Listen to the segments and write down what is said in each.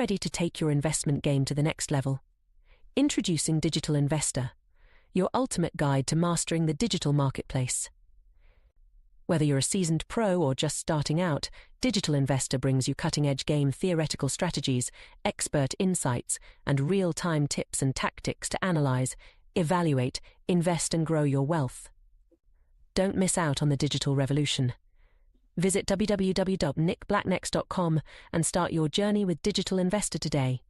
ready to take your investment game to the next level? Introducing Digital Investor, your ultimate guide to mastering the digital marketplace. Whether you're a seasoned pro or just starting out, Digital Investor brings you cutting-edge game theoretical strategies, expert insights, and real-time tips and tactics to analyze, evaluate, invest, and grow your wealth. Don't miss out on the digital revolution. Visit www.nickblacknex.com and start your journey with Digital Investor today.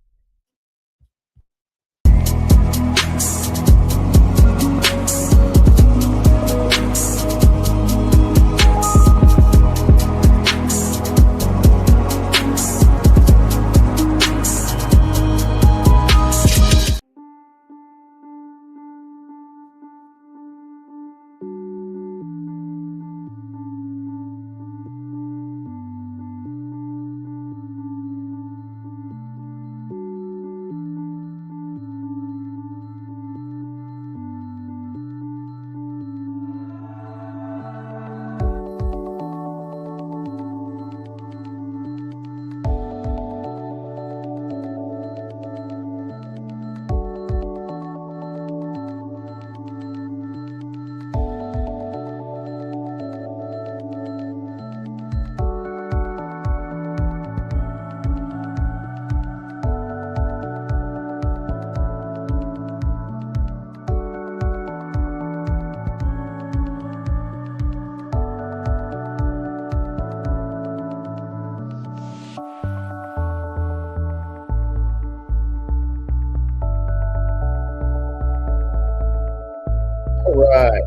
All right.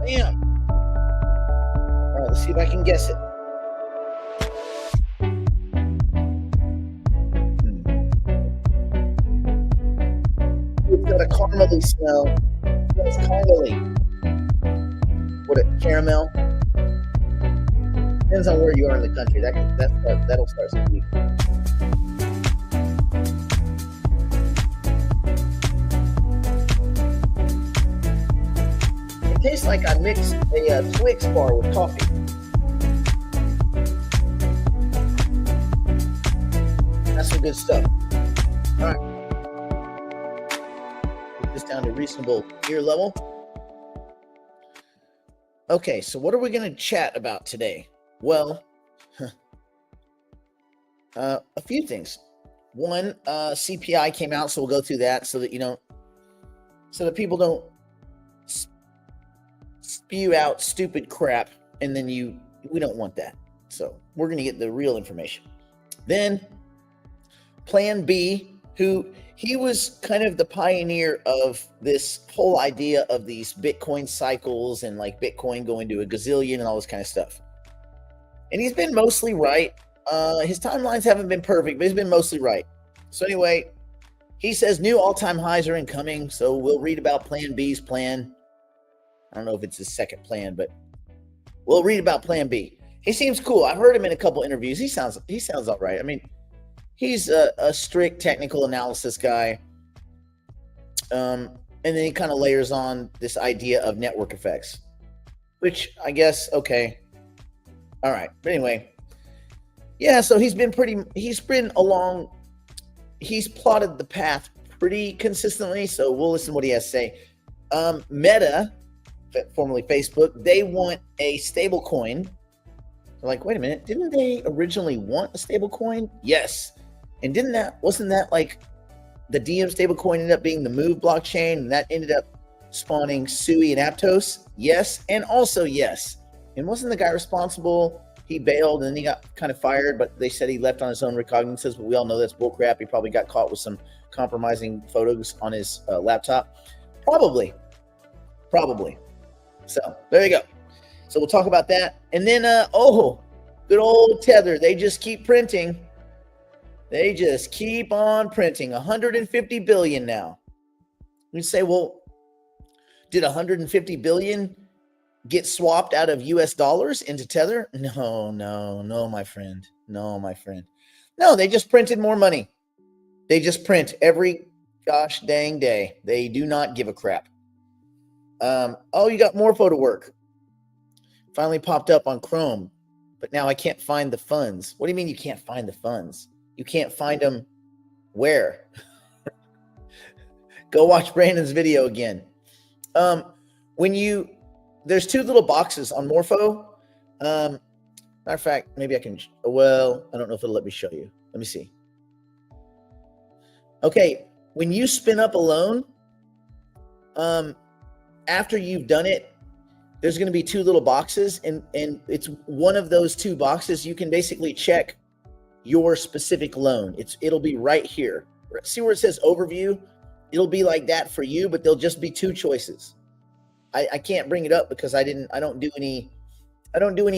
Bam. All right, let's see if I can guess it. It's got a caramely smell. It's caramely. What, a caramel? Depends on where you are in the country. That'll start some week. It tastes like I mixed a Twix bar with coffee. That's some good stuff. All right. Put this down to reasonable ear level. Okay, so what are we going to chat about today? Well, a few things. One, CPI came out, so we'll go through that so that people don't spew out stupid crap, and then we don't want that. So we're going to get the real information. Then Plan B, he was kind of the pioneer of this whole idea of these Bitcoin cycles and like Bitcoin going to a gazillion and all this kind of stuff. And he's been mostly right. His timelines haven't been perfect, but he's been mostly right. So anyway, he says new all-time highs are incoming. So we'll read about Plan B's plan. I don't know if it's his second plan, but we'll read about Plan B. He seems cool. I've heard him in a couple interviews. He sounds all right. I mean, he's a strict technical analysis guy. And then he kind of layers on this idea of network effects, which I guess, okay. All right. But anyway, yeah, so he's plotted the path pretty consistently. So we'll listen to what he has to say. Meta, formerly Facebook, they want a stable coin. They're like, wait a minute, didn't they originally want a stable coin? Yes. And wasn't that like the DM stable coin ended up being the Move blockchain, and that ended up spawning Sui and Aptos? Yes. And also yes. And wasn't the guy responsible? He bailed and then he got kind of fired, but they said he left on his own recognizances, but we all know that's bullcrap. He probably got caught with some compromising photos on his laptop. Probably. So there you go. So we'll talk about that. And then, good old Tether. They just keep printing. They just keep on printing. 150 billion now. You say, well, did 150 billion get swapped out of US dollars into Tether? No, my friend. No, they just printed more money. They just print every gosh dang day. They do not give a crap. You got more photo work. Finally popped up on Chrome. but now I can't find the funds. What do you mean you can't find the funds? You can't find them where? Go watch Brandon's video again. There's two little boxes on Morpho. Matter of fact, maybe I can, well, I don't know if it'll let me show you. Let me see. Okay, when you spin up a loan, after you've done it, there's going to be two little boxes, and it's one of those two boxes. You can basically check your specific loan. It'll be right here. See where it says overview? It'll be like that for you, but there'll just be two choices. I can't bring it up because I don't do any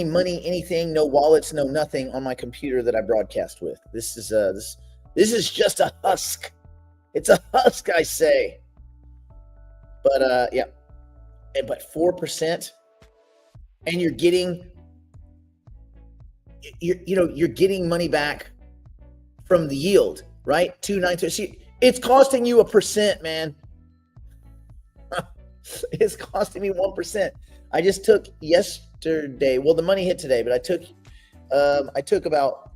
money, anything, no wallets, no nothing on my computer that I broadcast with. This is just a husk. It's a husk, I say. But yeah. But 4%, and you're getting money back from the yield, right? 2.93. See, it's costing you 1%, man. It's costing me 1%. I just took yesterday. Well, the money hit today, but I took about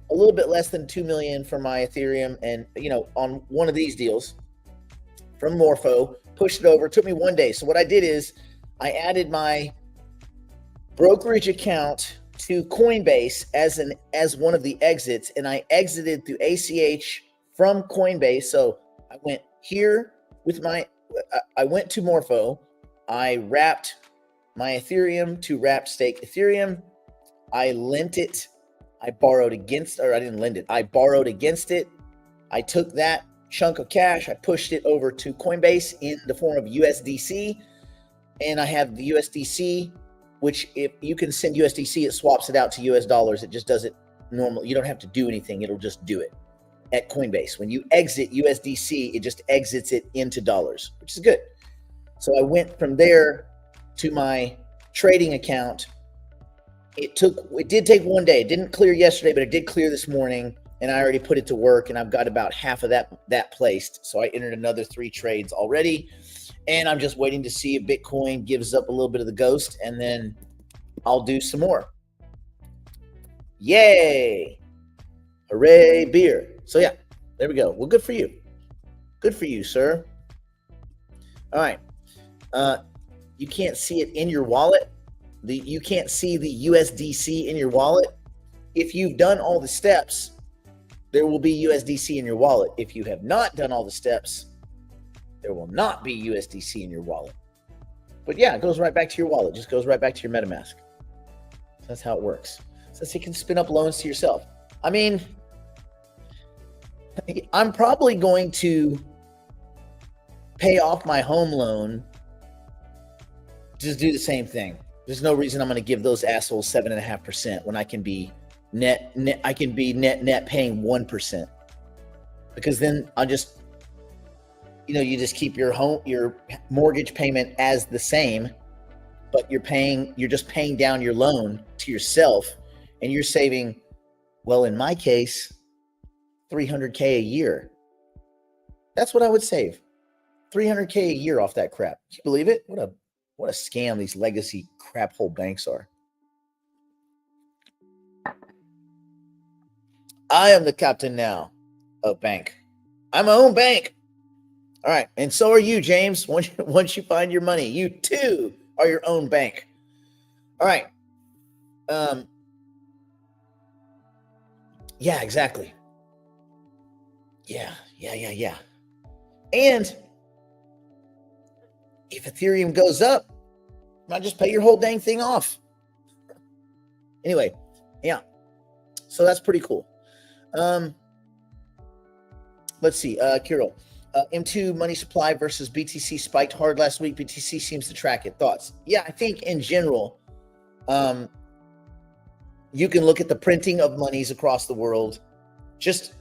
a little bit less than 2 million for my Ethereum, and on one of these deals from Morpho, pushed it over. It took me 1 day. So what I did is I added my brokerage account to Coinbase as one of the exits, and I exited through ACH from Coinbase. So I went here I went to Morpho. I wrapped my Ethereum to wrapped stake Ethereum. I lent it. I borrowed against, or I didn't lend it. I borrowed against it. I took that chunk of cash. I pushed it over to Coinbase in the form of USDC. And I have the USDC, which if you can send USDC, it swaps it out to US dollars. It just does it normal. You don't have to do anything. It'll just do it at Coinbase. When you exit USDC, it just exits it into dollars, which is good. So I went from there to my trading account. It did take 1 day. It didn't clear yesterday, but it did clear this morning, and I already put it to work, and I've got about half of that placed. So I entered another 3 trades already, and I'm just waiting to see if Bitcoin gives up a little bit of the ghost, and then I'll do some more. Yay! Hooray, beer. So yeah, there we go. Well, good for you. Good for you, sir. All right. You can't see it in your wallet. You can't see the USDC in your wallet. If you've done all the steps, there will be USDC in your wallet. If you have not done all the steps, there will not be USDC in your wallet. But yeah, it goes right back to your wallet. It just goes right back to your MetaMask. That's how it works. So you can spin up loans to yourself. I mean, I'm probably going to pay off my home loan. Just do the same thing. There's no reason I'm going to give those assholes 7.5% when I can be net paying 1%. Because then I'll just, you just keep your mortgage payment as the same, but you're just paying down your loan to yourself, and you're saving, well, in my case, $300K a year. That's what I would save. $300K a year off that crap. Can you believe it? What a scam these legacy crap hole banks are. I am the captain now of bank. I'm my own bank. All right. And so are you, James. Once you find your money, you too are your own bank. All right. Yeah, exactly. Yeah. And if Ethereum goes up, might just pay your whole dang thing off. Anyway, yeah. So that's pretty cool. Let's see. Kirill, M2 money supply versus BTC spiked hard last week. BTC seems to track it. Thoughts? Yeah, I think in general, you can look at the printing of monies across the world. Just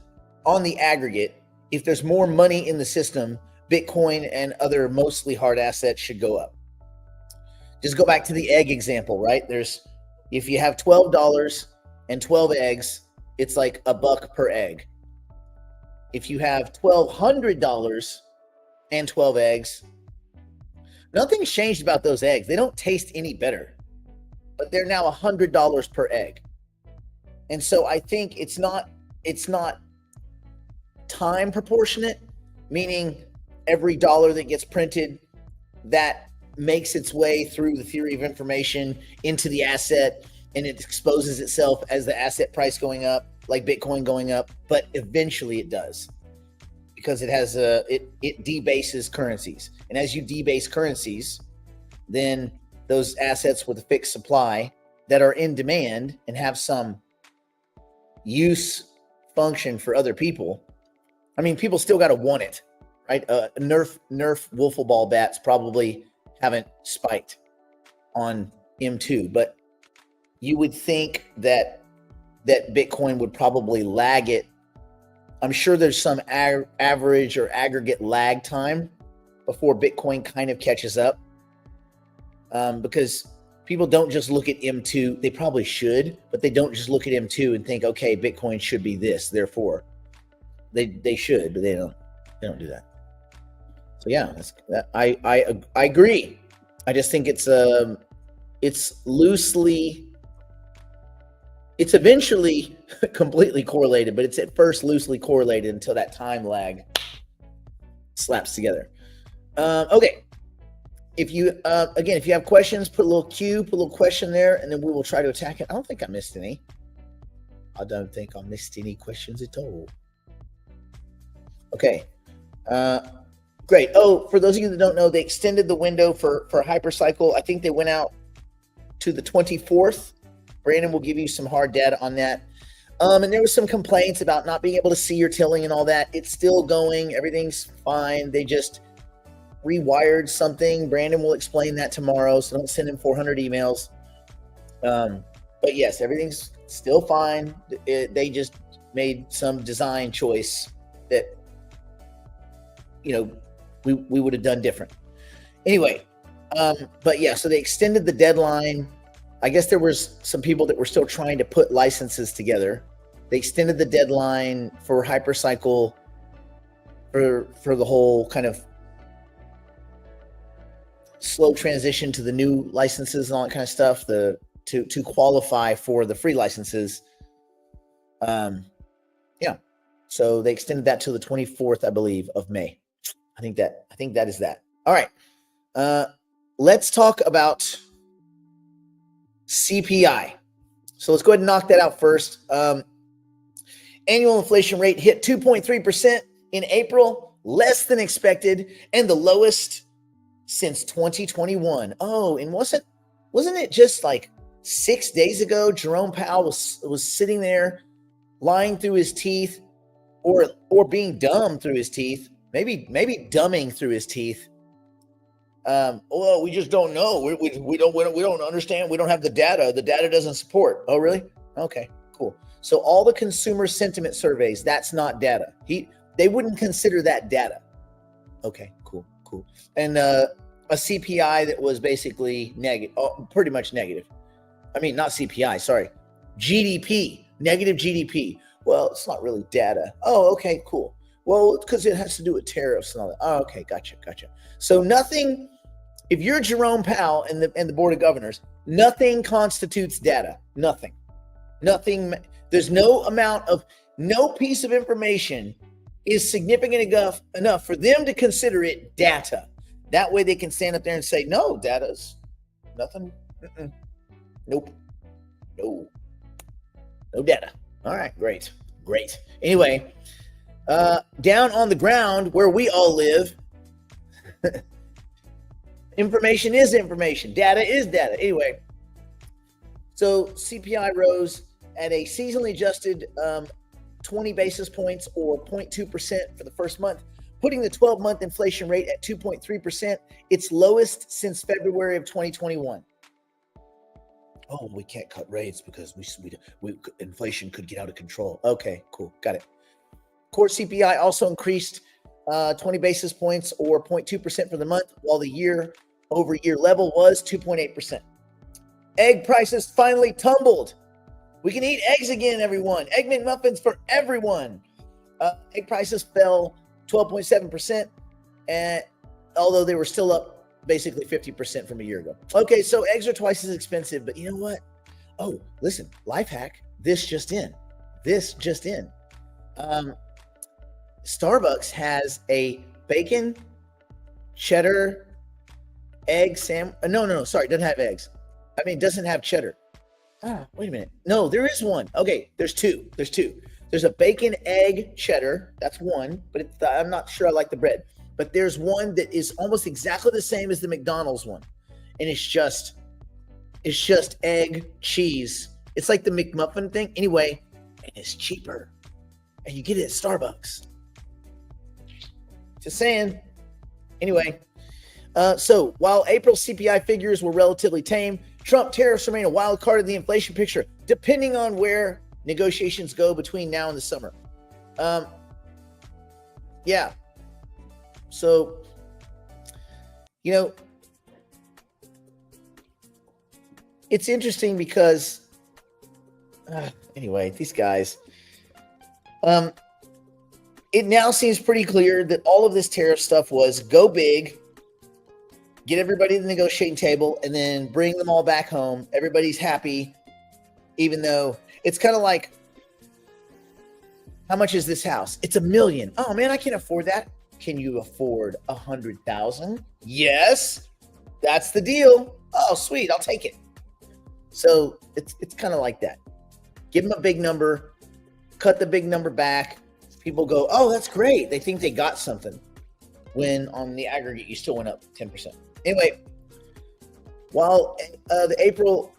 on the aggregate, if there's more money in the system, Bitcoin and other mostly hard assets should go up. Just go back to the egg example, right? If you have $12 and 12 eggs, it's like $1 per egg. If you have $1,200 and 12 eggs, nothing's changed about those eggs. They don't taste any better. but they're now $100 per egg. And so I think it's not time proportionate, meaning every dollar that gets printed that makes its way through the theory of information into the asset, and it exposes itself as the asset price going up, like Bitcoin going up, but eventually it does, because it has it debases currencies. And as you debase currencies, then those assets with a fixed supply that are in demand and have some use function for other people. I mean, people still got to want it, right? Nerf wiffle ball bats probably haven't spiked on M2, but you would think that Bitcoin would probably lag it. I'm sure there's some average or aggregate lag time before Bitcoin kind of catches up, because people don't just look at M2. They probably should, but they don't just look at M2 and think, okay, Bitcoin should be this, therefore. They should, but they don't do that. So yeah, I agree. I just think it's eventually completely correlated, but it's at first loosely correlated until that time lag slaps together. Okay. If you have questions, put a little question there, and then we will try to attack it. I don't think I missed any. I don't think I missed any questions at all. Okay. Great. Oh, for those of you that don't know, they extended the window for Hypercycle. I think they went out to the 24th. Brandon will give you some hard data on that. And there was some complaints about not being able to see your tilling and all that. It's still going. Everything's fine. They just rewired something. Brandon will explain that tomorrow, so don't send him 400 emails. But yes, everything's still fine. They just made some design choice that, we would have done different. Anyway, but yeah, so they extended the deadline. I guess there was some people that were still trying to put licenses together. They extended the deadline for Hypercycle for the whole kind of slow transition to the new licenses and all that kind of stuff, to qualify for the free licenses. Yeah. So they extended that till the 24th, I believe, of May. I think that is that. All right. Let's talk about CPI. So let's go ahead and knock that out first. Annual inflation rate hit 2.3% in April, less than expected, and the lowest since 2021. Oh, and wasn't it just like 6 days ago Jerome Powell was sitting there lying through his teeth, or being dumb through his teeth, maybe dumbing through his teeth. Well, we just don't know. We don't understand. We don't have the data. The data doesn't support. Oh, really? Okay, cool. So all the consumer sentiment surveys, that's not data. They wouldn't consider that data. Okay, cool. And a CPI that was basically negative, pretty much negative. I mean, not CPI, sorry. GDP, negative GDP. Well, it's not really data. Oh, okay, cool. Well, because it has to do with tariffs and all that. Oh, okay, gotcha. So nothing, if you're Jerome Powell and the Board of Governors, nothing constitutes data. Nothing. There's no piece of information is significant enough for them to consider it data. That way they can stand up there and say, no, data's nothing. Nope. No data. All right, great. Anyway, down on the ground where we all live, information is information. Data is data. Anyway, so CPI rose at a seasonally adjusted 20 basis points or 0.2% for the first month, putting the 12-month inflation rate at 2.3%, its lowest since February of 2021. Oh, we can't cut rates because we inflation could get out of control. Okay, cool, got it. Core CPI also increased 20 basis points or 0.2% for the month, while the year-over-year level was 2.8%. Egg prices finally tumbled. We can eat eggs again, everyone. Egg McMuffins for everyone. Egg prices fell 12.7%, and although they were still up basically 50% from a year ago. Okay, so eggs are twice as expensive, but you know what? Oh, listen, life hack. This just in. Starbucks has a bacon, cheddar, egg sandwich. No, sorry, it doesn't have eggs. I mean, it doesn't have cheddar. Wait a minute. No, there is one. Okay, there's two. There's a bacon, egg, cheddar. That's one, but I'm not sure I like the bread. But there's one that is almost exactly the same as the McDonald's one. And it's just egg, cheese. It's like the McMuffin thing. Anyway, and it's cheaper. And you get it at Starbucks. Just saying. Anyway, so while April CPI figures were relatively tame, Trump tariffs remain a wild card in the inflation picture, depending on where negotiations go between now and the summer. Yeah. So, it's interesting because, anyway, these guys, it now seems pretty clear that all of this tariff stuff was go big, get everybody to the negotiating table, and then bring them all back home. Everybody's happy, even though it's kind of like, how much is this house? It's $1 million. Oh man, I can't afford that. Can you afford 100,000? Yes, that's the deal. Oh, sweet, I'll take it. So it's kind of like that. Give them a big number, cut the big number back. People go, oh, that's great. They think they got something. When on the aggregate, you still went up 10%. Anyway, while the April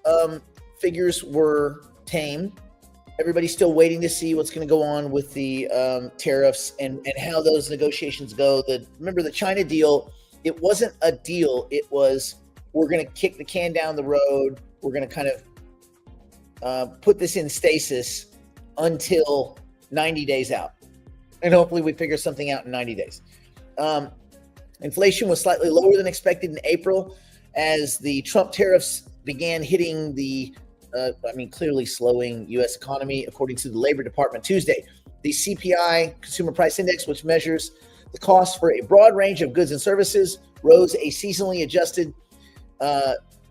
figures were tame, everybody's still waiting to see what's going to go on with the tariffs and how those negotiations go. Remember the China deal, it wasn't a deal. It was, we're going to kick the can down the road. We're going to kind of put this in stasis until 90 days out. And hopefully we figure something out in 90 days. Inflation was slightly lower than expected in April as the Trump tariffs began hitting the clearly slowing U.S. economy, according to the Labor Department Tuesday. The CPI, Consumer Price Index, which measures the cost for a broad range of goods and services, rose a seasonally adjusted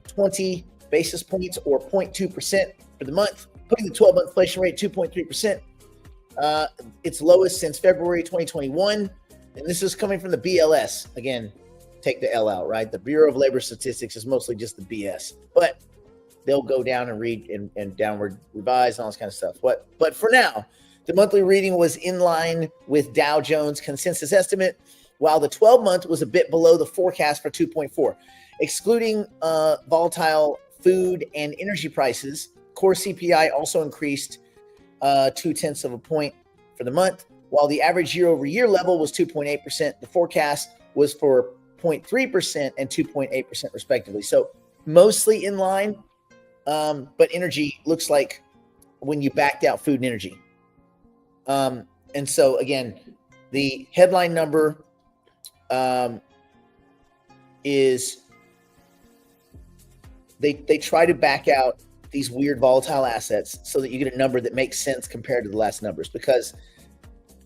20 basis points or 0.2% for the month, putting the 12-month inflation rate 2.3%. Its lowest since February 2021. And this is coming from the BLS. Again, take the L out, right? The Bureau of Labor Statistics is mostly just the BS. But they'll go down and read and downward revise and all this kind of stuff. But for now, the monthly reading was in line with Dow Jones consensus estimate, while the 12-month was a bit below the forecast for 2.4. Excluding volatile food and energy prices, core CPI also increased 0.2 of a point for the month, while the average year-over-year level was 2.8%. The forecast was for 0.3% and 2.8% respectively. So mostly in line. But energy looks like when you backed out food and energy. And so again, the headline number is they try to back out these weird volatile assets so that you get a number that makes sense compared to the last numbers. Because,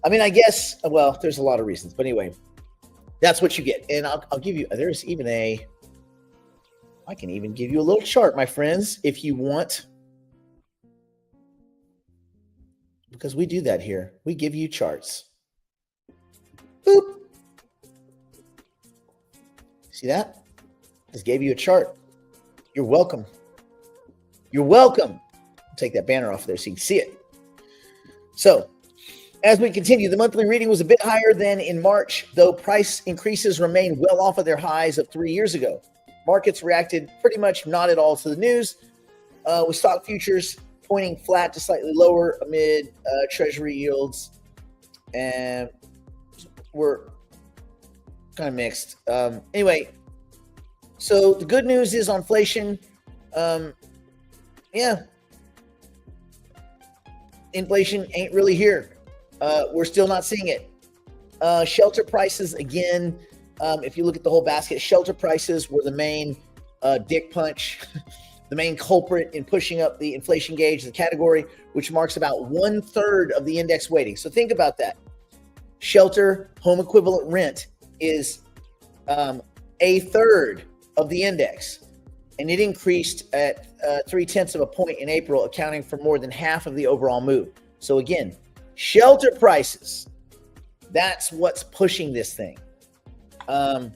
I guess, well, there's a lot of reasons. But anyway, that's what you get. And I'll give you, I can even give you a little chart, my friends, if you want. Because we do that here. We give you charts. Boop. See that? Just gave you a chart. You're welcome. You're welcome. I'll take that banner off there so you can see it. So, as we continue, the monthly reading was a bit higher than in March, though price increases remain well off of their highs of 3 years ago. Markets reacted pretty much not at all to the news, with stock futures pointing flat to slightly lower amid treasury yields, and we're kind of mixed. Anyway, so the good news is on inflation. Inflation ain't really here. We're still not seeing it. Shelter prices, again, if you look at the whole basket, shelter prices were the main dick punch, the main culprit in pushing up the inflation gauge, the category, which marks about 1/3 of the index weighting. So think about that. Shelter, home equivalent rent is a third of the index, and it increased at 0.3 of a point in April, accounting for more than half of the overall move. So again, shelter prices, that's what's pushing this thing. And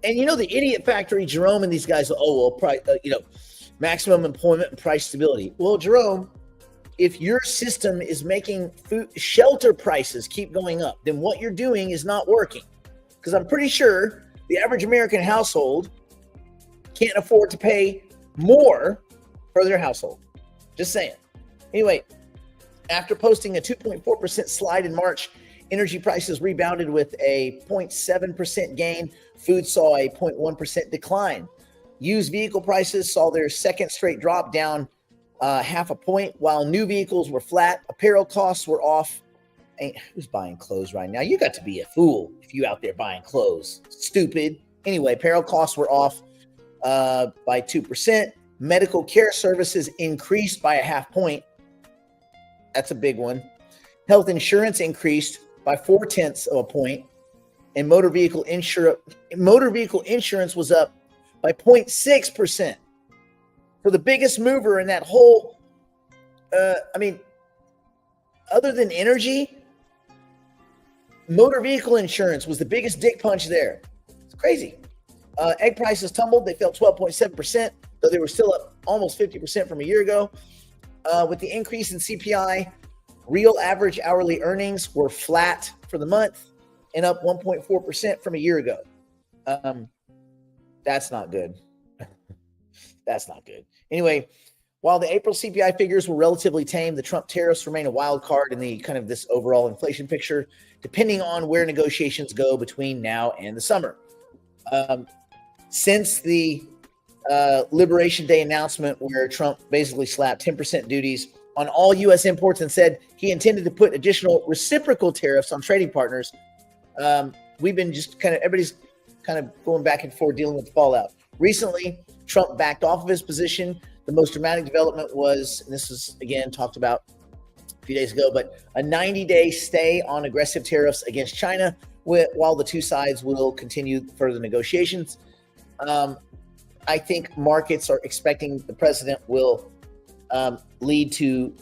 you know, the idiot factory, Jerome and these guys, maximum employment and price stability. Well, Jerome, if your system is making shelter prices keep going up, then what you're doing is not working. Because I'm pretty sure the average American household can't afford to pay more for their household. Just saying. Anyway, after posting a 2.4% slide in March, energy prices rebounded with a 0.7% gain. Food saw a 0.1% decline. Used vehicle prices saw their second straight drop, down half a point, while new vehicles were flat. Apparel costs were off. Who's buying clothes right now? You got to be a fool if you out there buying clothes. Stupid. Anyway, apparel costs were off by 2%. Medical care services increased by a half point. That's a big one. Health insurance increased by 0.4 of a point, and motor vehicle insurance was up by 0.6%. So the biggest mover in that whole, other than energy, motor vehicle insurance was the biggest dick punch there. It's crazy. Egg prices tumbled. They fell 12.7%, though they were still up almost 50% from a year ago. With the increase in CPI, real average hourly earnings were flat for the month and up 1.4% from a year ago. That's not good. That's not good. Anyway, while the April CPI figures were relatively tame, the Trump tariffs remain a wild card in the kind of this overall inflation picture, depending on where negotiations go between now and the summer. Since the Liberation Day announcement, where Trump basically slapped 10% duties on all U.S. imports and said he intended to put additional reciprocal tariffs on trading partners, we've been everybody's kind of going back and forth dealing with the fallout. Recently, Trump backed off of his position. The most dramatic development was, and this was again talked about a few days ago, but a 90-day stay on aggressive tariffs against China, while the two sides will continue further negotiations. I think markets are expecting the president will lead to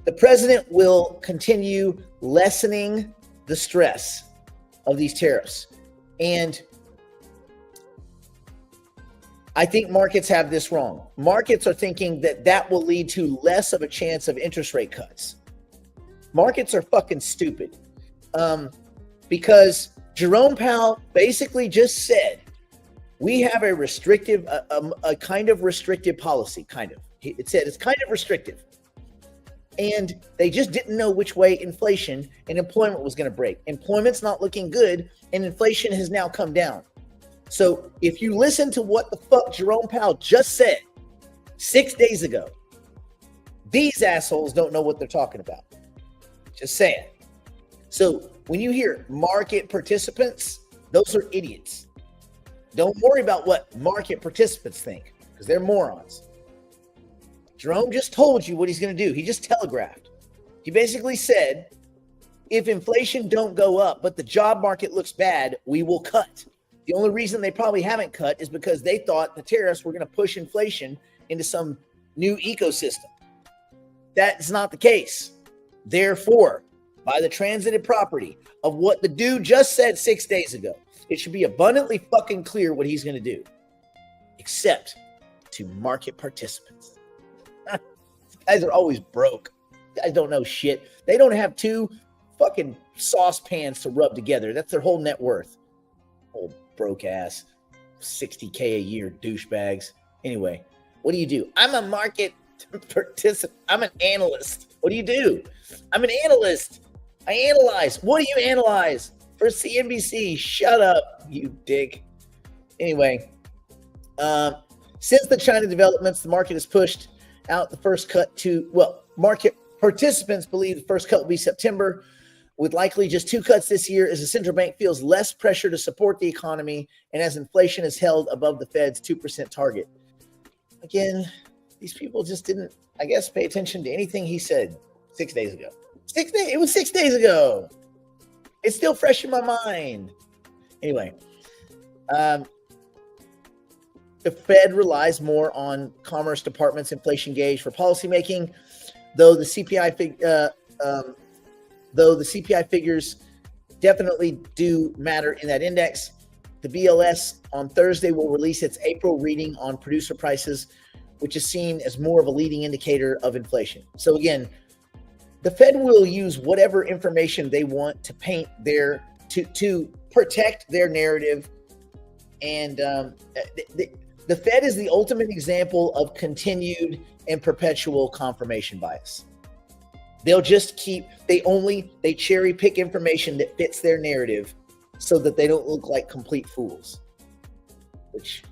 the president will continue lessening the stress of these tariffs. And I think markets have this wrong. Markets are thinking that will lead to less of a chance of interest rate cuts. Markets are fucking stupid. Because Jerome Powell basically just said, we have a restrictive, a kind of restrictive policy, kind of. It said it's kind of restrictive. And they just didn't know which way inflation and employment was going to break. Employment's not looking good, and inflation has now come down. So if you listen to what the fuck Jerome Powell just said 6 days ago, these assholes don't know what they're talking about. Just saying. So when you hear market participants, those are idiots. Don't worry about what market participants think, because they're morons. Jerome just told you what he's going to do. He just telegraphed. He basically said, if inflation don't go up, but the job market looks bad, we will cut. The only reason they probably haven't cut is because they thought the tariffs were going to push inflation into some new ecosystem. That's not the case. Therefore, by the transitive property of what the dude just said 6 days ago, it should be abundantly fucking clear what he's going to do, except to market participants. Guys are always broke. Guys don't know shit. They don't have two fucking saucepans to rub together. That's their whole net worth. Old broke ass, $60K a year douchebags. Anyway, what do? I'm a market participant. I'm an analyst. What do? I'm an analyst. I analyze. What do you analyze? For CNBC. Shut up, you dick. Anyway, since the China developments, the market has pushed out the first cut market participants believe the first cut will be September, with likely just 2 cuts this year, as the central bank feels less pressure to support the economy and as inflation is held above the Fed's 2% target. Again, these people just didn't, I guess, pay attention to anything he said 6 days ago. It was 6 days ago. It's still fresh in my mind. Anyway, the Fed relies more on Commerce Department's inflation gauge for policymaking, though the CPI figures definitely do matter in that index. The BLS on Thursday will release its April reading on producer prices, which is seen as more of a leading indicator of inflation. So again, the Fed will use whatever information they want to paint their to protect their narrative, and the Fed is the ultimate example of continued and perpetual confirmation bias. They'll just they cherry pick information that fits their narrative so that they don't look like complete fools, which,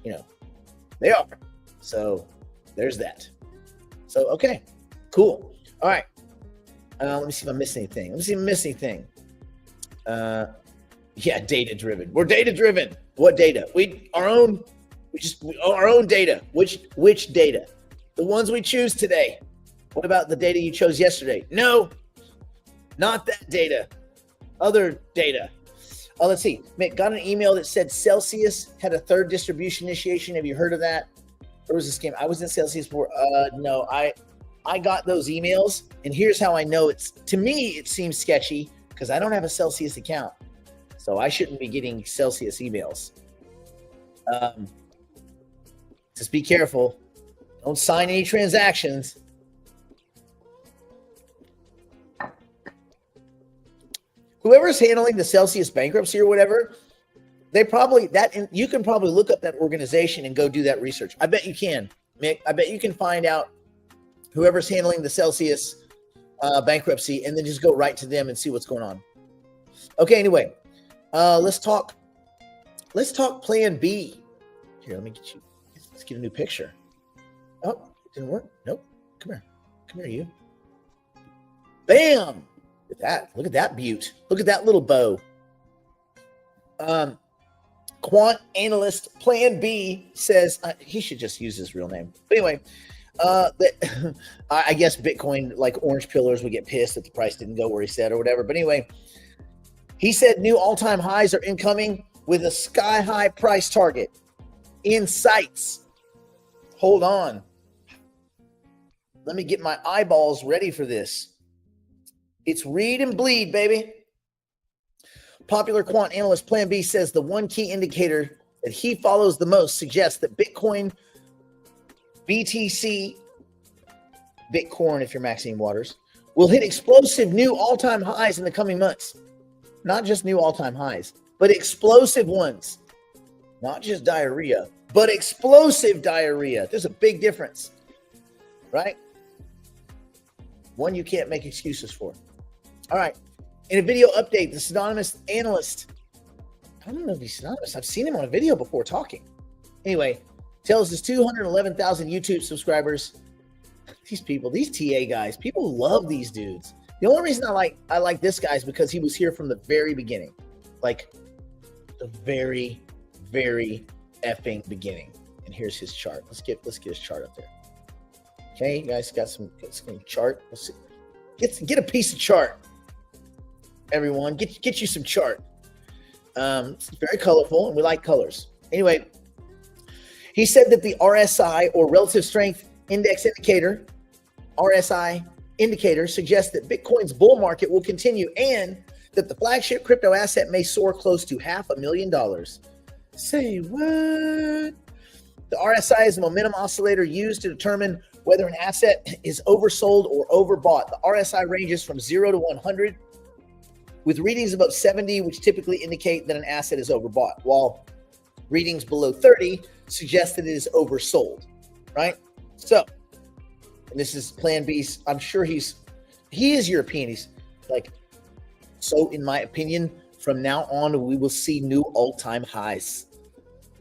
they are. So there's that. So, okay, cool. All right. Let me see if I missed anything. Yeah, data driven. We're data driven. What data? Our own data. Which data? The ones we choose today. What about the data you chose yesterday? No, not that data. Other data. Oh, let's see. Mick, got an email that said Celsius had a third distribution initiation. Have you heard of that? Or was this game? I was in Celsius before. No, I got those emails, and here's how I know to me, it seems sketchy because I don't have a Celsius account. So I shouldn't be getting Celsius emails. Just be careful. Don't sign any transactions. Whoever's handling the Celsius bankruptcy or whatever, you can probably look up that organization and go do that research. I bet you can, Mick. I bet you can find out whoever's handling the Celsius bankruptcy and then just go right to them and see what's going on. Okay, anyway, let's talk plan B. Here, let's get a new picture. Oh, it didn't work. Nope. Come here, you. Bam! Look at that beaut. Look at that little bow. Quant analyst Plan B says he should just use his real name. But anyway, I guess Bitcoin, like orange pillars, would get pissed that the price didn't go where he said or whatever. But anyway, he said new all-time highs are incoming with a sky-high price target in sights. Hold on. Let me get my eyeballs ready for this. It's read and bleed, baby. Popular quant analyst Plan B says the one key indicator that he follows the most suggests that Bitcoin, BTC, Bitcoin if you're Maxine Waters, will hit explosive new all-time highs in the coming months. Not just new all-time highs, but explosive ones. Not just diarrhea, but explosive diarrhea. There's a big difference, right? One you can't make excuses for. All right. In a video update, the synonymous analyst, I don't know if he's synonymous. I've seen him on a video before talking. Anyway, tells his 211,000 YouTube subscribers. These people, these TA guys, people love these dudes. The only reason I like this guy is because he was here from the very beginning. Like the very, very effing beginning. And here's his chart. Let's get his chart up there. Okay, you guys got some chart. Let's see. Get a piece of chart. Everyone, get you some chart. It's very colorful, and we like colors. Anyway, he said that the RSI, or Relative Strength Index indicator, RSI indicator, suggests that Bitcoin's bull market will continue and that the flagship crypto asset may soar close to $500,000. Say what? The RSI is a momentum oscillator used to determine whether an asset is oversold or overbought. The RSI ranges from 0 to 100, with readings above 70, which typically indicate that an asset is overbought, while readings below 30 suggest that it is oversold, right? So, and this is Plan B's. I'm sure he is European. He's like, so in my opinion, from now on, we will see new all-time highs.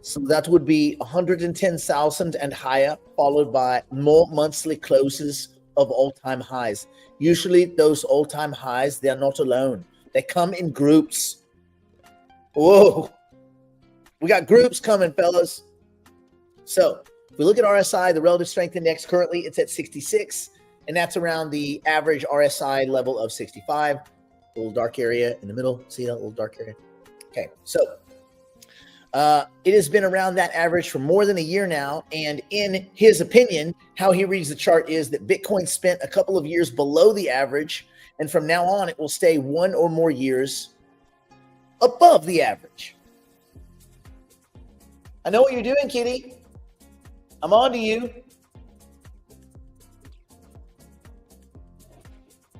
So that would be 110,000 and higher, followed by more monthly closes of all-time highs. Usually those all-time highs, they're not alone. They come in groups. Whoa. We got groups coming, fellas. So if we look at RSI, the relative strength index, currently it's at 66, and that's around the average RSI level of 65. little dark area in the middle. See that little dark area? Okay, so it has been around that average for more than a year now. And in his opinion, how he reads the chart is that Bitcoin spent a couple of years below the average. And from now on, it will stay 1 or more years above the average. I know what you're doing, Kitty. I'm on to you.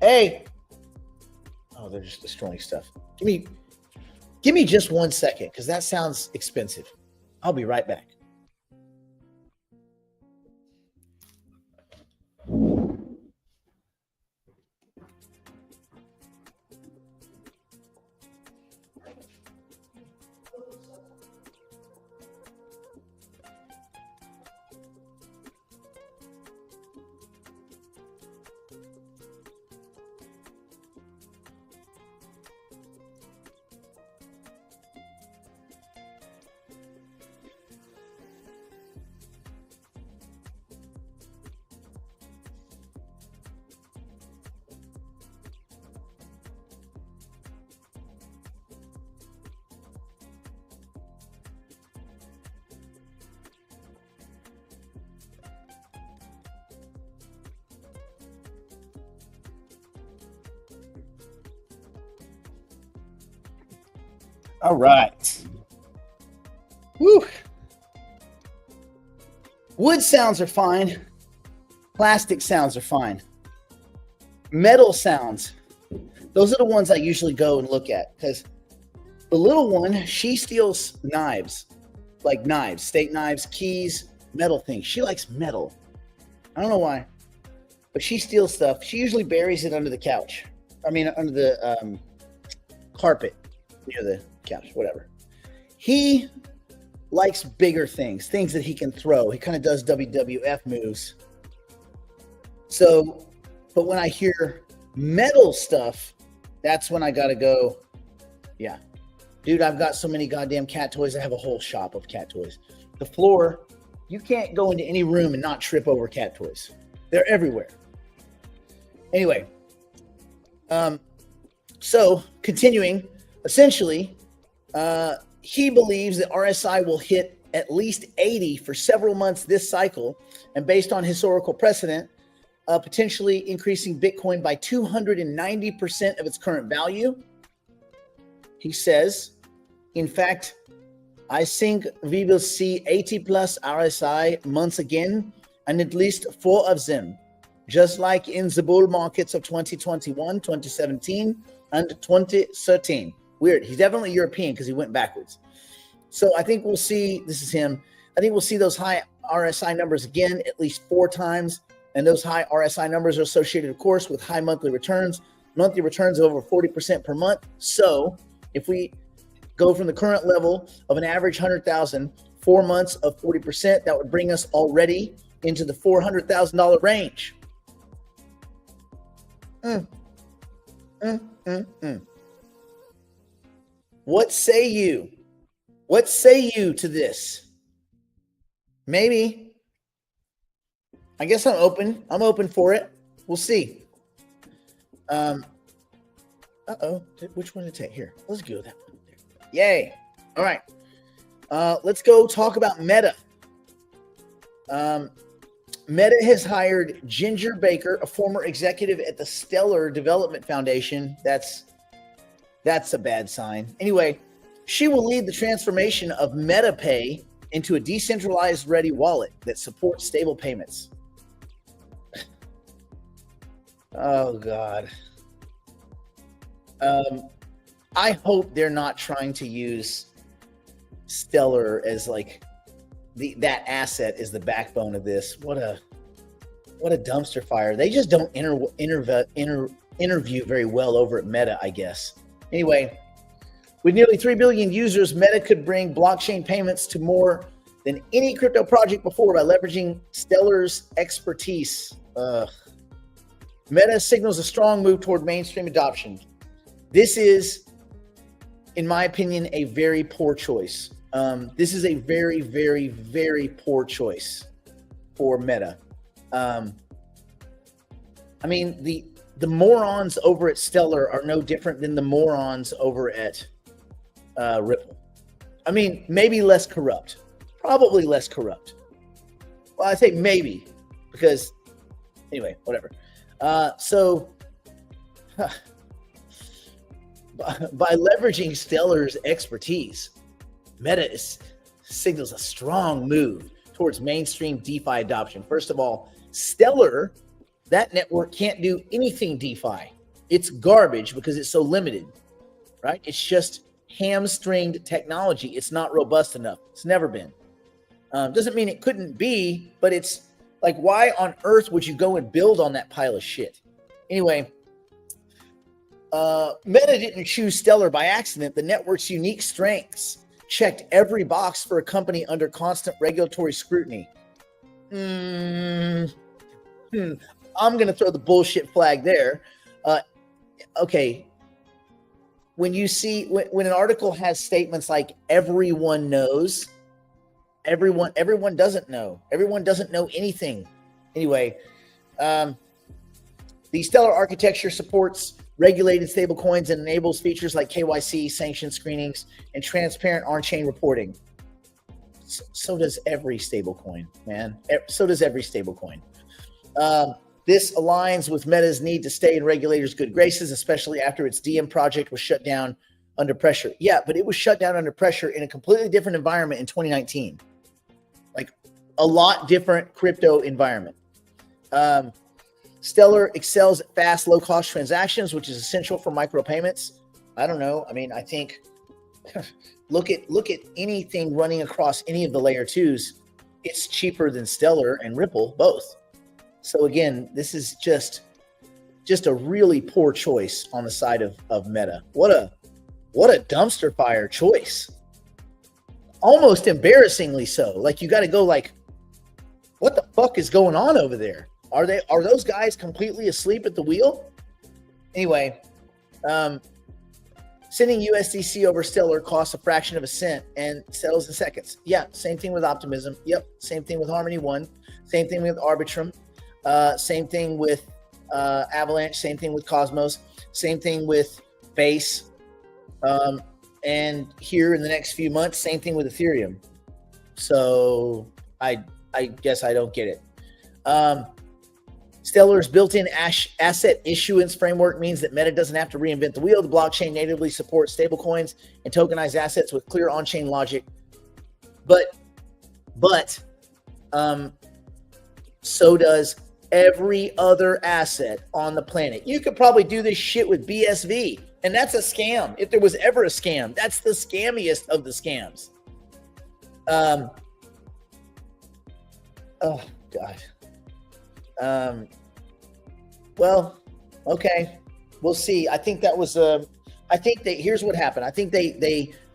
Hey. Oh, they're just destroying stuff. Give me just 1 second, because that sounds expensive. I'll be right back. All right. Woo. Wood sounds are fine. Plastic sounds are fine. Metal sounds, those are the ones I usually go and look at, because the little one, she steals knives, like knives, steak knives, keys, metal things. She likes metal. I don't know why, but she steals stuff. She usually buries it under the couch. I mean, under the carpet near the couch, whatever. He likes bigger things that he can throw. He kind of does WWF moves. So, but when I hear metal stuff, that's when I gotta go, yeah. Dude, I've got so many goddamn cat toys. I have a whole shop of cat toys. The floor, you can't go into any room and not trip over cat toys. They're everywhere. Anyway, so continuing, essentially, he believes that RSI will hit at least 80 for several months this cycle, and based on historical precedent, potentially increasing Bitcoin by 290% of its current value. He says, in fact, I think we will see 80 plus RSI months again, and at least 4 of them, just like in the bull markets of 2021, 2017, and 2013. Weird. He's definitely European because he went backwards. So I think we'll see, this is him, I think we'll see those high RSI numbers again at least 4 times. And those high RSI numbers are associated, of course, with high monthly returns of over 40% per month. So if we go from the current level of an average 100,000, 4 months of 40%, that would bring us already into the $400,000 range. What say you? What say you to this? Maybe. I guess I'm open. I'm open for it. We'll see. Which one to take? Here, let's go with that one. Yay. All right. Let's go talk about Meta. Meta has hired Ginger Baker, a former executive at the Stellar Development Foundation. That's a bad sign. Anyway, she will lead the transformation of MetaPay into a decentralized ready wallet that supports stable payments. Oh, God. I hope they're not trying to use Stellar as like that asset is the backbone of this. What a dumpster fire. They just don't interview very well over at Meta, I guess. Anyway, with nearly 3 billion users, Meta could bring blockchain payments to more than any crypto project before by leveraging Stellar's expertise. Meta signals a strong move toward mainstream adoption. This is, in my opinion, a very poor choice. This is a very, very, very poor choice for Meta. I mean, the morons over at Stellar are no different than the morons over at Ripple. I mean, maybe less corrupt, probably less corrupt. Well, I say maybe because anyway, whatever. So by leveraging Stellar's expertise, Meta signals a strong move towards mainstream DeFi adoption. First of all, Stellar, that network can't do anything DeFi. It's garbage because it's so limited, right? It's just hamstringed technology. It's not robust enough. It's never been. Doesn't mean it couldn't be, but it's like, why on earth would you go and build on that pile of shit? Anyway, Meta didn't choose Stellar by accident. The network's unique strengths checked every box for a company under constant regulatory scrutiny. I'm going to throw the bullshit flag there. Okay. When you see, when an article has statements like everyone knows, everyone doesn't know. Everyone doesn't know anything. Anyway, the Stellar architecture supports regulated stablecoins and enables features like KYC, sanction screenings, and transparent on-chain reporting. So does every stablecoin, man. So does every stablecoin. This aligns with Meta's need to stay in regulators' good graces, especially after its Diem project was shut down under pressure. Yeah, but it was shut down under pressure in a completely different environment in 2019. Like a lot different crypto environment. Stellar excels at fast, low-cost transactions, which is essential for micropayments. I don't know. I mean, I think look at anything running across any of the layer 2s. It's cheaper than Stellar and Ripple, both. So again, this is just a really poor choice on the side of Meta. What a dumpster fire choice. Almost embarrassingly so. Like, you got to go like, what the fuck is going on over there? Are those guys completely asleep at the wheel? Anyway, sending USDC over Stellar costs a fraction of a cent and settles in seconds. Yeah, same thing with Optimism. Yep, same thing with Harmony One. Same thing with Arbitrum. Same thing with Avalanche. Same thing with Cosmos. Same thing with Base. And here in the next few months, same thing with Ethereum. So I guess I don't get it. Stellar's built-in asset issuance framework means that Meta doesn't have to reinvent the wheel. The blockchain natively supports stablecoins and tokenized assets with clear on-chain logic. But so does every other asset on the planet. You could probably do this shit with BSV, and that's a scam. If there was ever a scam, that's the scammiest of the scams. Oh God. Well, okay, we'll see. I think that was I think that here's what happened. I think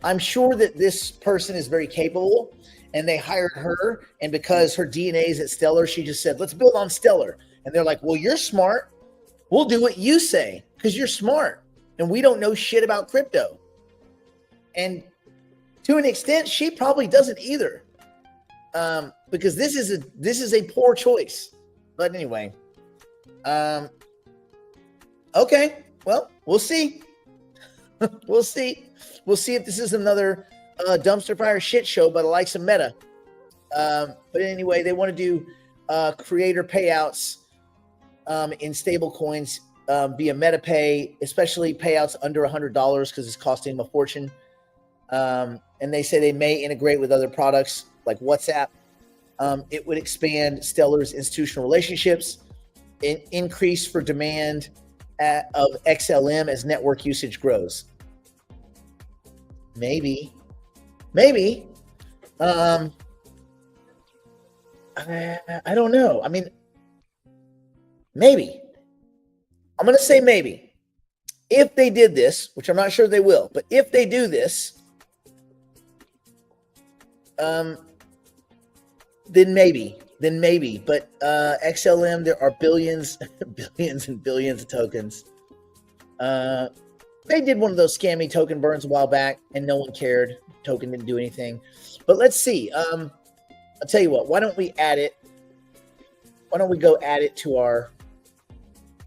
I'm sure that this person is very capable, and they hired her, and because her DNA is at Stellar, she just said, let's build on Stellar. And they're like, well, you're smart. We'll do what you say because you're smart, and we don't know shit about crypto. And to an extent, she probably doesn't either, because this is a poor choice. But anyway, okay, well, we'll see. We'll see if this is another dumpster fire shit show by the likes of Meta. But anyway, they want to do creator payouts in stable coins via MetaPay, especially payouts under $100 because it's costing them a fortune. And they say they may integrate with other products like WhatsApp. It would expand Stellar's institutional relationships, increase for demand of XLM as network usage grows. Maybe. I don't know. I mean, maybe. I'm going to say maybe. If they did this, which I'm not sure they will, but if they do this, then maybe. But XLM, there are billions and billions of tokens. They did one of those scammy token burns a while back, and no one cared. Token didn't do anything. But let's see. I'll tell you what. Why don't we add it? Why don't we go add it to our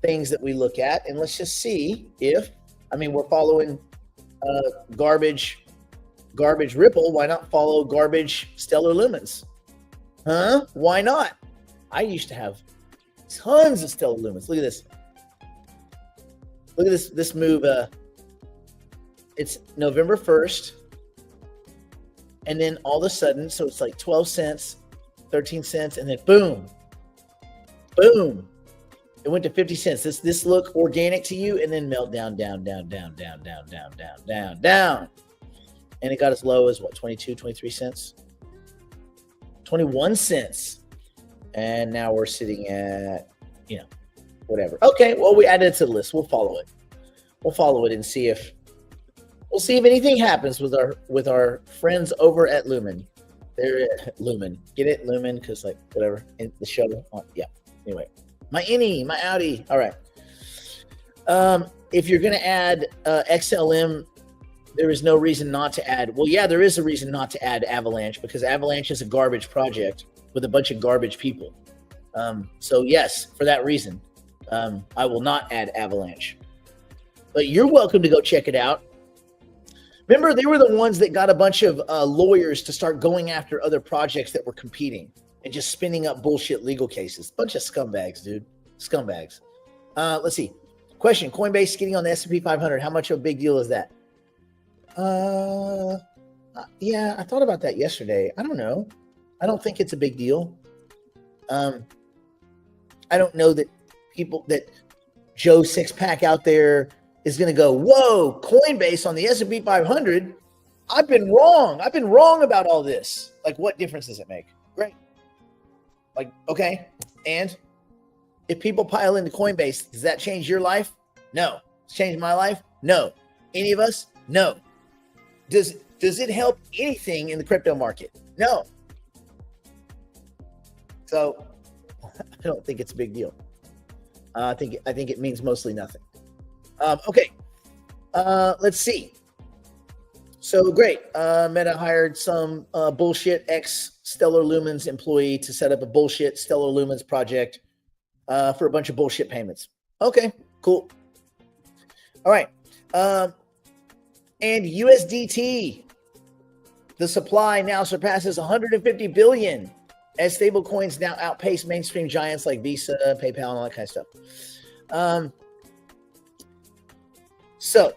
things that we look at, and let's just see if, we're following garbage Ripple. Why not follow garbage Stellar Lumens? Huh? Why not? I used to have tons of Stellar Lumens. Look at this. Look at this move. It's November 1st. And then all of a sudden, so it's like 12 cents, 13 cents, and then boom. Boom. It went to 50 cents. This look organic to you, and then melt down. And it got as low as what, 22, 23 cents? 21 cents. And now we're sitting at, whatever. Okay, well, we added it to the list. We'll follow it. We'll follow it and see if anything happens with our friends over at Lumen. They're Lumen. Get it? Lumen, because like whatever. In the show. Yeah. Anyway. My innie, my outie. All right. If you're gonna add XLM, there is no reason not to add. Well, yeah, there is a reason not to add Avalanche, because Avalanche is a garbage project with a bunch of garbage people. So yes, for that reason, I will not add Avalanche. But you're welcome to go check it out. Remember, they were the ones that got a bunch of lawyers to start going after other projects that were competing and just spinning up bullshit legal cases. Bunch of scumbags, dude. Scumbags. Let's see. Question: Coinbase getting on the S&P 500. How much of a big deal is that? Yeah, I thought about that yesterday. I don't know. I don't think it's a big deal. I don't know that Joe Sixpack out there is going to go, whoa, Coinbase on the S&P 500. I've been wrong. I've been wrong about all this. Like, what difference does it make? Great. Like, okay. And if people pile into Coinbase, does that change your life? No. It's changed my life? No. Any of us? No. Does it help anything in the crypto market? No. So I don't think it's a big deal. I think it means mostly nothing. Okay. Let's see. So great. Meta hired some bullshit ex-Stellar Lumens employee to set up a bullshit Stellar Lumens project for a bunch of bullshit payments. Okay, cool. All right. And USDT, the supply now surpasses 150 billion as stablecoins now outpace mainstream giants like Visa, PayPal, and all that kind of stuff. So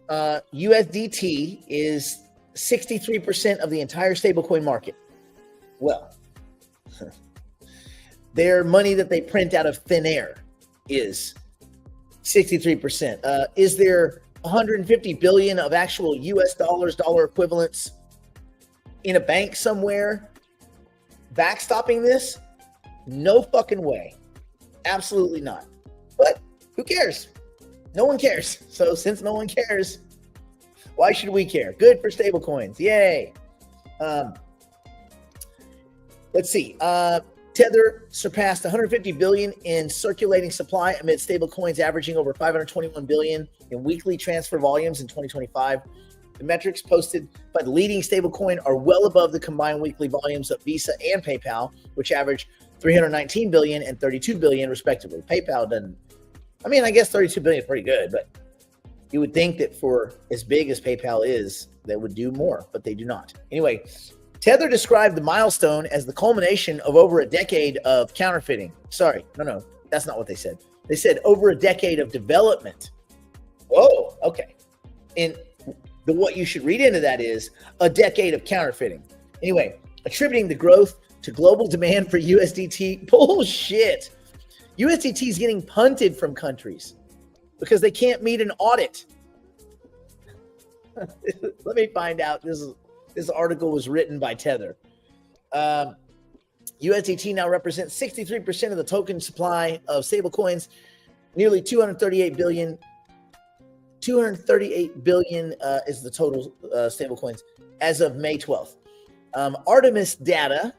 USDT is 63% of the entire stablecoin market. Well, their money that they print out of thin air is 63%. Is there 150 billion of actual US dollars, dollar equivalents in a bank somewhere backstopping this? No fucking way. Absolutely not. But who cares? No one cares. So since no one cares, why should we care? Good for stablecoins. Yay. Let's see. Tether surpassed 150 billion in circulating supply amid stablecoins averaging over 521 billion in weekly transfer volumes in 2025. The metrics posted by the leading stablecoin are well above the combined weekly volumes of Visa and PayPal, which average 319 billion and 32 billion respectively. PayPal doesn't. I guess 32 billion is pretty good, but you would think that for as big as PayPal is, they would do more, but they do not. Anyway, Tether described the milestone as the culmination of over a decade of counterfeiting. Sorry, no, that's not what they said. They said over a decade of development. Whoa, okay. And what you should read into that is a decade of counterfeiting. Anyway, attributing the growth to global demand for USDT. Bullshit. USDT is getting punted from countries because they can't meet an audit. Let me find out. This article was written by Tether. USDT now represents 63% of the token supply of stablecoins, nearly 238 billion. 238 billion is the total stablecoins as of May 12th. Artemis data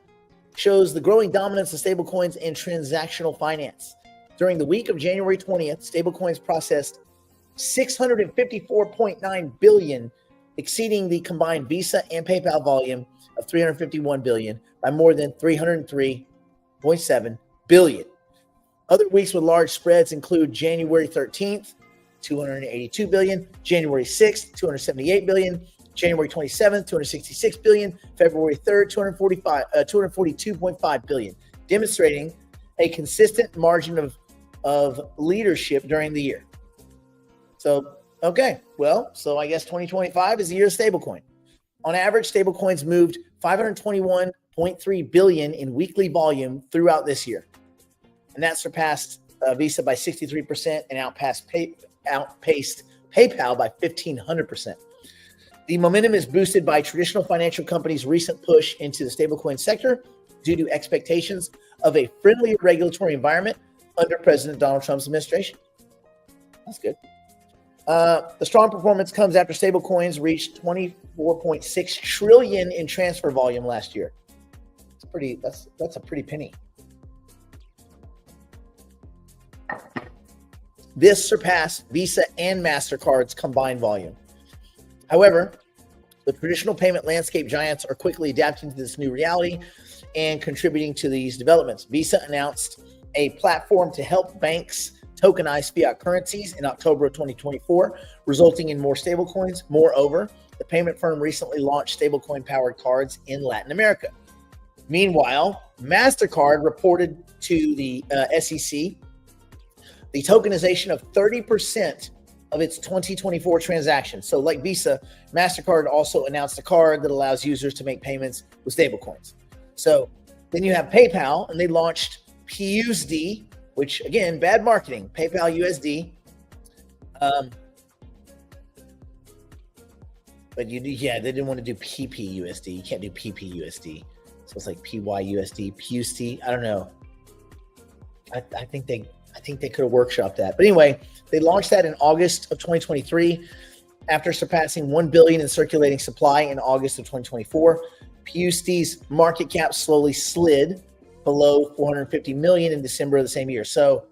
shows the growing dominance of stablecoins in transactional finance. During the week of January 20th, stablecoins processed 654.9 billion, exceeding the combined Visa and PayPal volume of 351 billion by more than 303.7 billion. Other weeks with large spreads include January 13th, 282 billion, January 6th, 278 billion, January 27th, 266 billion, February 3rd, 242.5 billion, demonstrating a consistent margin of leadership during the year. So, okay, well, so I guess 2025 is the year of stablecoin. On average, stablecoins moved 521.3 billion in weekly volume throughout this year, and that surpassed Visa by 63% and outpaced PayPal by 1,500%. The momentum is boosted by traditional financial companies' recent push into the stablecoin sector due to expectations of a friendlier regulatory environment under President Donald Trump's administration. That's good. The strong performance comes after stablecoins reached 24.6 trillion in transfer volume last year. That's a pretty penny. This surpassed Visa and MasterCard's combined volume. However, the traditional payment landscape giants are quickly adapting to this new reality and contributing to these developments. Visa announced a platform to help banks tokenize fiat currencies in October of 2024, resulting in more stablecoins. Moreover, the payment firm recently launched stablecoin-powered cards in Latin America. Meanwhile, MasterCard reported to the SEC the tokenization of 30% of its 2024 transactions. So like Visa, MasterCard also announced a card that allows users to make payments with stablecoins. So then you have PayPal, and they launched PUSD, which again, bad marketing, PayPal USD. But they didn't want to do PPUSD. You can't do PPUSD. So it's like PYUSD, PUSD. I don't know. I think they could have workshopped that. But anyway, they launched that in August of 2023 after surpassing 1 billion in circulating supply in August of 2024. PUSD's market cap slowly slid below 450 million in December of the same year. So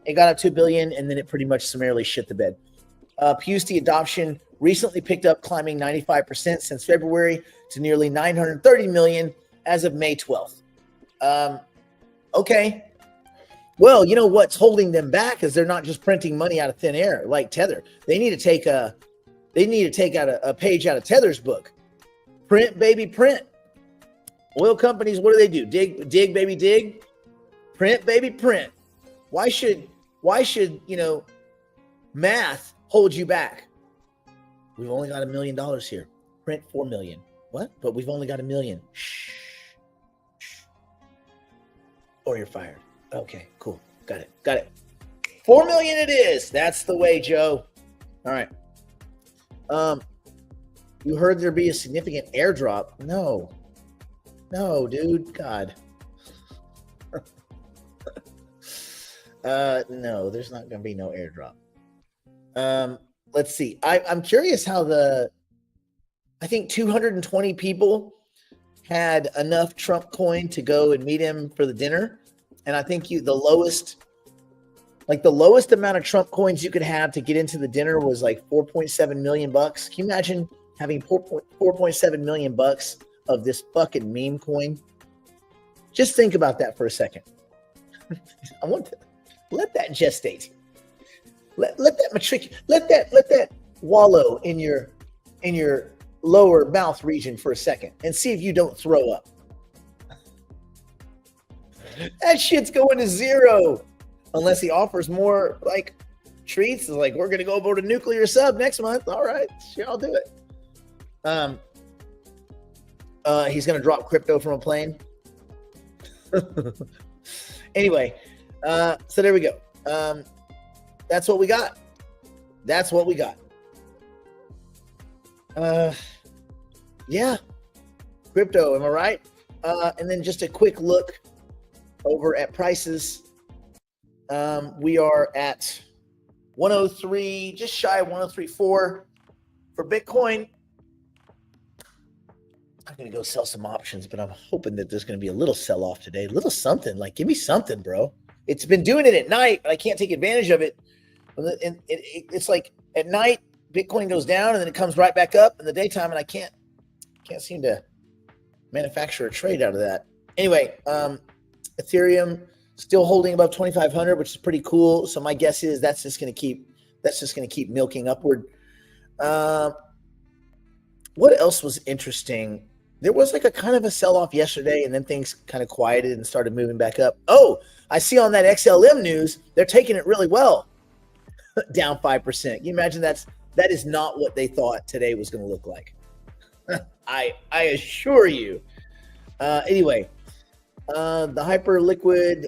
it got up to 2 billion, and then it pretty much summarily shit the bed. PUSD adoption recently picked up, climbing 95% since February to nearly 930 million as of May 12th. Okay. Well, you know what's holding them back is they're not just printing money out of thin air like Tether. They need to take out a page out of Tether's book. Print, baby, print. Oil companies, what do? Dig, baby, dig. Print, baby, print. Why should math hold you back? We've only got $1 million here. Print 4 million. What? But we've only got $1 million. Shh. Or you're fired. Okay, cool. Got it. 4 million it is. That's the way, Joe. All right. You heard there'd be a significant airdrop. No, dude. God. No, there's not going to be no airdrop. Let's see. I'm curious how I think 220 people had enough Trump coin to go and meet him for the dinner. And I think the lowest amount of Trump coins you could have to get into the dinner was like 4.7 million bucks. Can you imagine having 4.7 million bucks of this fucking meme coin? Just think about that for a second. I want to let that gestate. Let that matriculate. Let that wallow in your lower mouth region for a second and see if you don't throw up. That shit's going to zero unless he offers more like treats. Like, we're gonna go aboard a nuclear sub next month. All right, sure, I'll do it. He's gonna drop crypto from a plane. Anyway, so there we go. That's what we got. Yeah, crypto. Am I right? And then just a quick look over at prices. We are at 103, just shy of 103.4 for Bitcoin. I'm going to go sell some options, but I'm hoping that there's going to be a little sell-off today. A little something. Like, give me something, bro. It's been doing it at night, but I can't take advantage of it. And it's like at night, Bitcoin goes down, and then it comes right back up in the daytime, and I can't seem to manufacture a trade out of that. Anyway, Ethereum Still holding above 2,500, which is pretty cool. So my guess is that's just going to keep milking upward. What else was interesting? There was like a kind of a sell-off yesterday, and then things kind of quieted and started moving back up. Oh, I see on that XLM news, they're taking it really well. Down 5%. Can you imagine that is not what they thought today was going to look like. I assure you. Anyway, the hyper liquid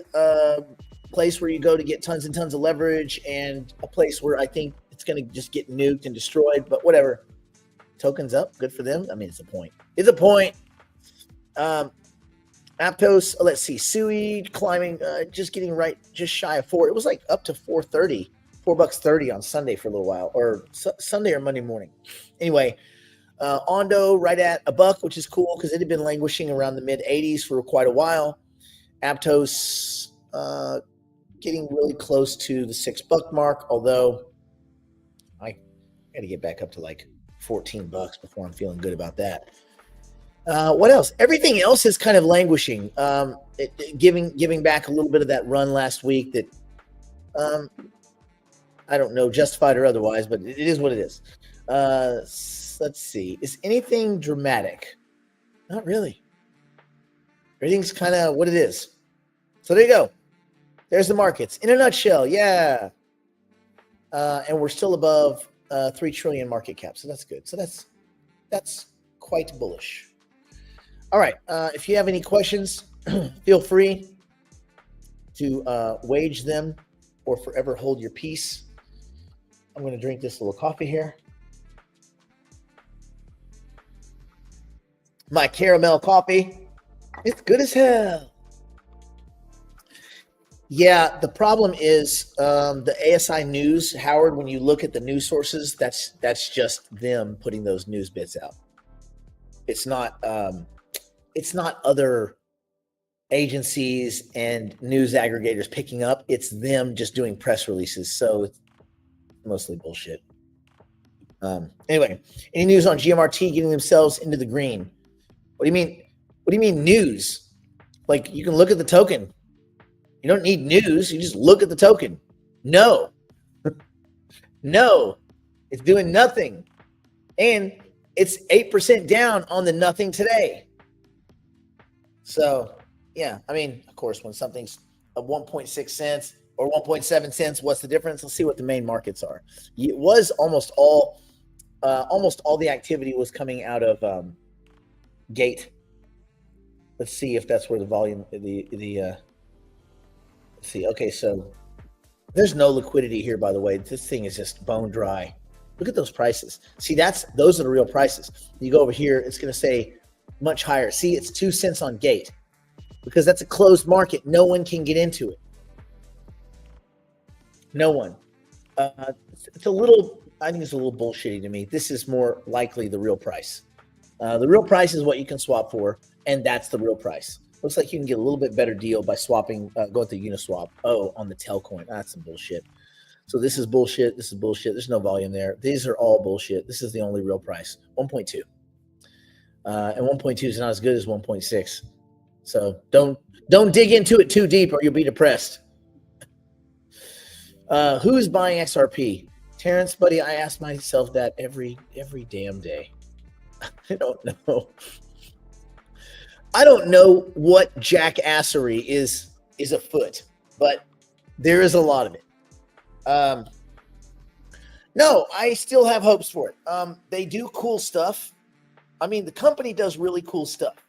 place where you go to get tons and tons of leverage, and a place where I think it's going to just get nuked and destroyed, but whatever. Tokens up, good for them. I mean, it's a point. Aptos, let's see, Sui climbing, just getting right, just shy of 4. It was like up to $4.30 on Sunday for a little while, or Sunday or Monday morning. Anyway, Ondo right at $1, which is cool because it had been languishing around the mid 80s for quite a while. Aptos getting really close to the $6 mark, although I got to get back up to like $14 before I'm feeling good about that. What else? Everything else is kind of languishing, giving back a little bit of that run last week that I don't know, justified or otherwise, but it is what it is. Let's see. Is anything dramatic? Not really. Everything's kind of what it is. So there you go. There's the markets in a nutshell. Yeah. And we're still above 3 trillion market cap. So that's good. So that's quite bullish. All right. If you have any questions, feel free to wage them or forever hold your peace. I'm going to drink this little coffee here. My caramel coffee. It's good as hell. Yeah, the problem is the ASI news, Howard, when you look at the news sources, that's just them putting those news bits out. It's not other agencies and news aggregators picking up. It's them just doing press releases. So it's mostly bullshit. Anyway, any news on GMRT getting themselves into the green? What do you mean? What do you mean news? Like, you can look at the token. You don't need news. You just look at the token. No. No. It's doing nothing. And it's 8% down on the nothing today. So, yeah. I mean, of course, when something's at 1.6 cents or 1.7 cents, what's the difference? Let's see what the main markets are. It was almost all the activity was coming out of Gate. Let's see if that's where the volume, let's see. Okay, so there's no liquidity here, by the way. This thing is just bone dry. Look at those prices. See, those are the real prices. You go over here, it's going to say much higher. See, it's 2 cents on Gate because that's a closed market. No one can get into it. No one. It's a little, I think it's a little bullshitty to me. This is more likely the real price. The real price is what you can swap for, and that's the real price. Looks like you can get a little bit better deal by swapping, going through Uniswap. Oh, on the Telcoin. That's some bullshit. So this is bullshit. This is bullshit. There's no volume there. These are all bullshit. This is the only real price, 1.2. And 1.2 is not as good as 1.6. So don't dig into it too deep or you'll be depressed. Who's buying XRP? Terrence, buddy, I ask myself that every damn day. I don't know. I don't know what jackassery is afoot, but there is a lot of it. No, I still have hopes for it. They do cool stuff. I mean, the company does really cool stuff.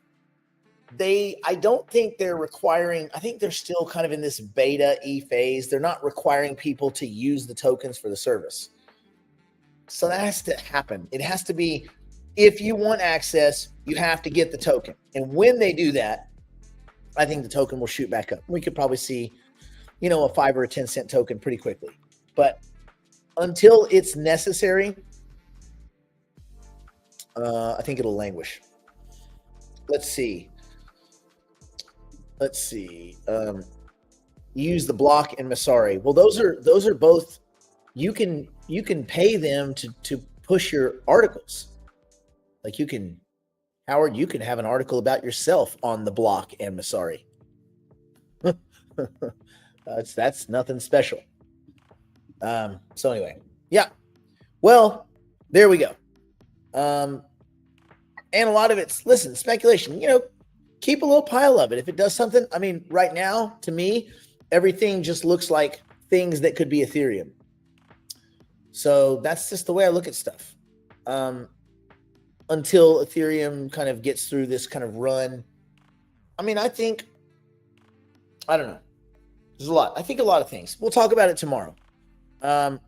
I don't think they're requiring, I think they're still kind of in this beta phase. They're not requiring people to use the tokens for the service. So that has to happen. It has to be, if you want access, you have to get the token. And when they do that, I think the token will shoot back up. We could probably see, a 5 or a 10 cent token pretty quickly. But until it's necessary, I think it'll languish. Let's see. Use the block and Masari. Well, those are both. You can pay them to push your articles. Like Howard, you can have an article about yourself on the block and Masari. That's nothing special. So anyway, yeah. Well, there we go. And a lot of it's, listen, speculation. Keep a little pile of it. If it does something, I mean, right now, to me, everything just looks like things that could be Ethereum. So that's just the way I look at stuff. Until Ethereum kind of gets through this kind of run. I mean, I don't know. There's a lot. I think a lot of things. We'll talk about it tomorrow. And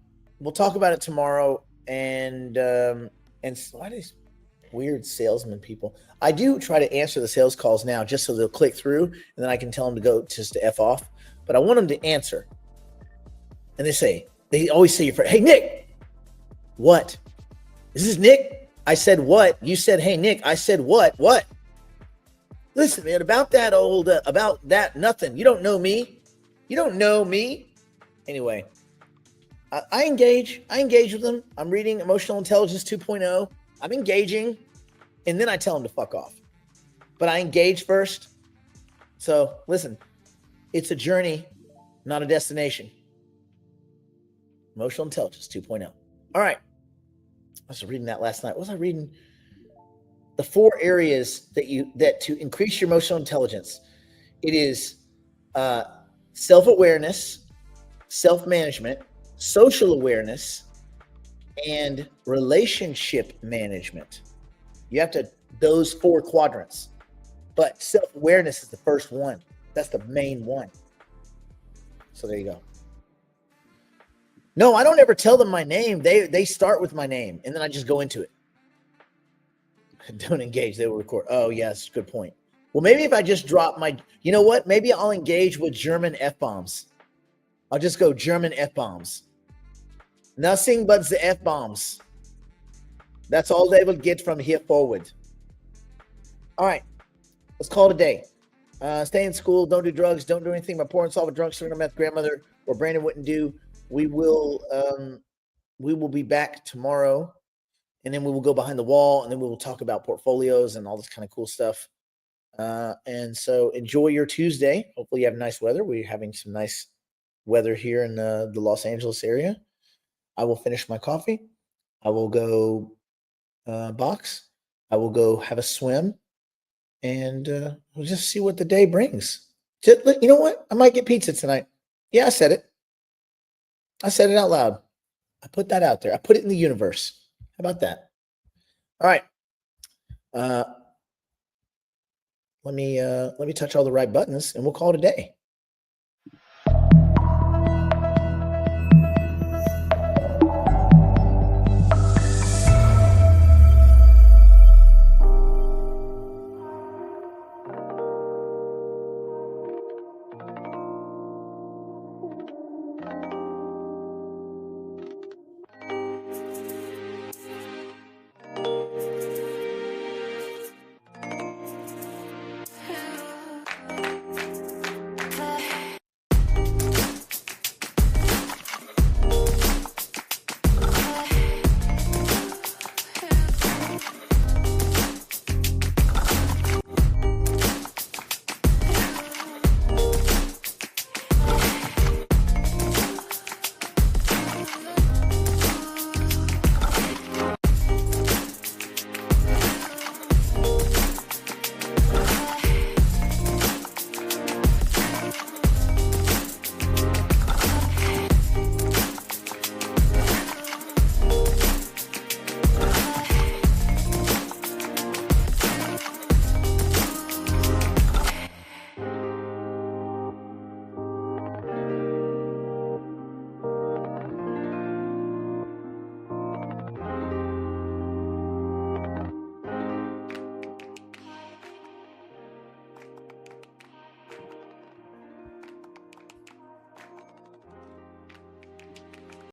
why these weird salesman people? I do try to answer the sales calls now just so they'll click through, and then I can tell them to go just to F off. But I want them to answer. And they always say, hey, Nick, what? Is this Nick? I said, what? You said, hey, Nick. I said, what? What? Listen, man, about that, nothing. You don't know me. Anyway, I engage with them. I'm reading Emotional Intelligence 2.0. I'm engaging, and then I tell them to fuck off. But I engage first. So listen, it's a journey, not a destination. Emotional Intelligence 2.0. All right. I was reading that last night. What was I reading? The 4 areas that to increase your emotional intelligence. It is self-awareness, self-management, social awareness, and relationship management. You have those 4 quadrants. But self-awareness is the first one. That's the main one. So there you go. No, I don't ever tell them my name. They start with my name, and then I just go into it. Don't engage. They will record. Oh, yes. Good point. Well, maybe if I just drop you know what? Maybe I'll engage with German F-bombs. I'll just go German F-bombs. Nothing but the F-bombs. That's all they will get from here forward. All right. Let's call it a day. Stay in school. Don't do drugs. Don't do anything my poor and solvent drunk sugar meth grandmother or Brandon wouldn't do. We will be back tomorrow, and then we will go behind the wall, and then we will talk about portfolios and all this kind of cool stuff. And so enjoy your Tuesday. Hopefully you have nice weather. We're having some nice weather here in the Los Angeles area. I will finish my coffee. I will go box. I will go have a swim, and we'll just see what the day brings. You know what? I might get pizza tonight. Yeah, I said it. I said it out loud. I put that out there. I put it in the universe. How about that? All right. Let me touch all the right buttons, and we'll call it a day.